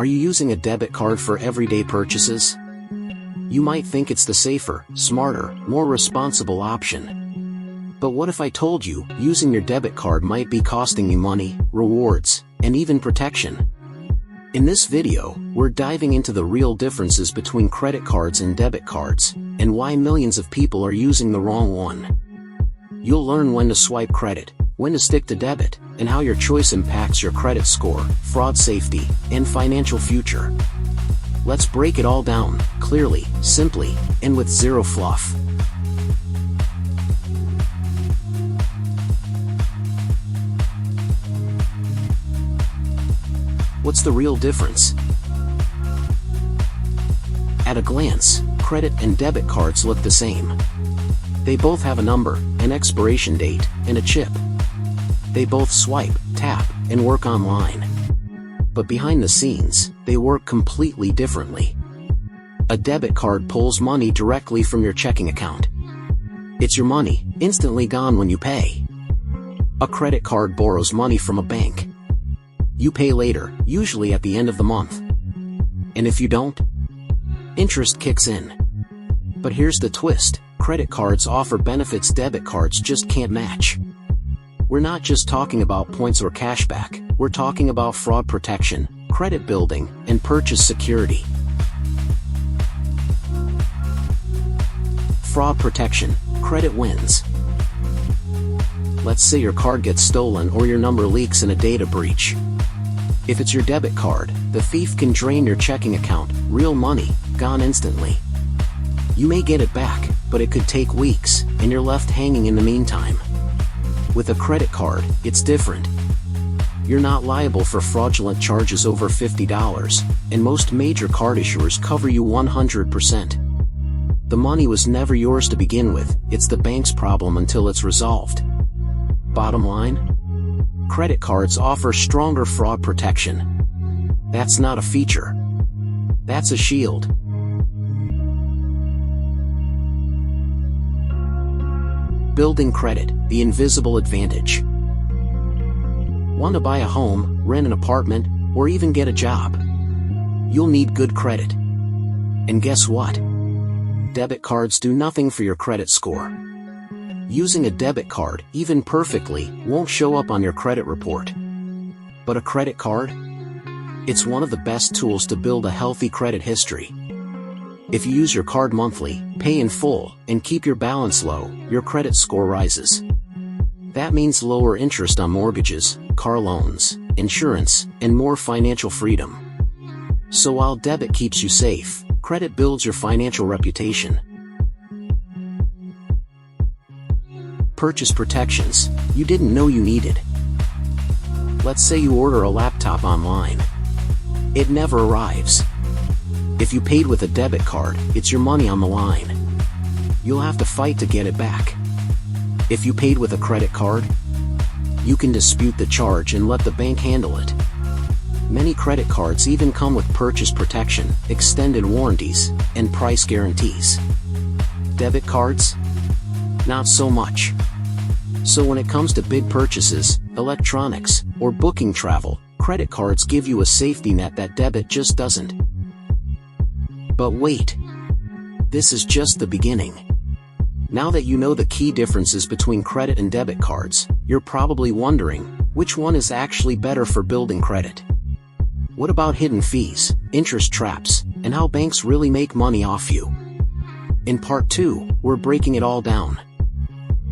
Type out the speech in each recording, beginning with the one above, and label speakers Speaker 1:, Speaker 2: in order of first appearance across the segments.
Speaker 1: Are you using a debit card for everyday purchases? You might think it's the safer, smarter, more responsible option. But what if I told you using your debit card might be costing you money, rewards, and even protection? In this video, we're diving into the real differences between credit cards and debit cards, and why millions of people are using the wrong one. You'll learn when to swipe credit, when to stick to debit, and how your choice impacts your credit score, fraud safety, and financial future. Let's break it all down, clearly, simply, and with zero fluff. What's the real difference? At a glance, credit and debit cards look the same. They both have a number, an expiration date, and a chip. They both swipe, tap, and work online. But behind the scenes, they work completely differently. A debit card pulls money directly from your checking account. It's your money, instantly gone when you pay. A credit card borrows money from a bank. You pay later, usually at the end of the month. And if you don't, interest kicks in. But here's the twist, credit cards offer benefits debit cards just can't match. We're not just talking about points or cashback, we're talking about fraud protection, credit building, and purchase security. Fraud protection, credit wins. Let's say your card gets stolen or your number leaks in a data breach. If it's your debit card, the thief can drain your checking account, real money, gone instantly. You may get it back, but it could take weeks, and you're left hanging in the meantime. With a credit card, it's different. You're not liable for fraudulent charges over $50, and most major card issuers cover you 100%. The money was never yours to begin with, it's the bank's problem until it's resolved. Bottom line? Credit cards offer stronger fraud protection. That's not a feature. That's a shield. Building credit, the invisible advantage. Want to buy a home, rent an apartment, or even get a job? You'll need good credit. And guess what? Debit cards do nothing for your credit score. Using a debit card, even perfectly, won't show up on your credit report. But a credit card? It's one of the best tools to build a healthy credit history. If you use your card monthly, pay in full, and keep your balance low, your credit score rises. That means lower interest on mortgages, car loans, insurance, and more financial freedom. So while debit keeps you safe, credit builds your financial reputation. Purchase protections you didn't know you needed. Let's say you order a laptop online. It never arrives. If you paid with a debit card, it's your money on the line. You'll have to fight to get it back. If you paid with a credit card, you can dispute the charge and let the bank handle it. Many credit cards even come with purchase protection, extended warranties, and price guarantees. Debit cards? Not so much. So when it comes to big purchases, electronics, or booking travel, credit cards give you a safety net that debit just doesn't. But wait, this is just the beginning. Now that you know the key differences between credit and debit cards, you're probably wondering, which one is actually better for building credit? What about hidden fees, interest traps, and how banks really make money off you? In part 2, we're breaking it all down.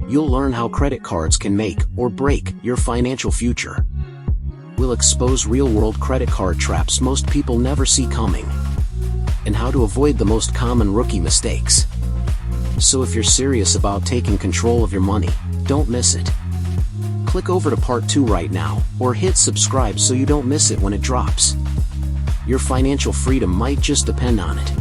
Speaker 1: You'll learn how credit cards can make or break your financial future. We'll expose real-world credit card traps most people never see coming, and how to avoid the most common rookie mistakes. So if you're serious about taking control of your money, don't miss it. Click over to part 2 right now, or hit subscribe so you don't miss it when it drops. Your financial freedom might just depend on it.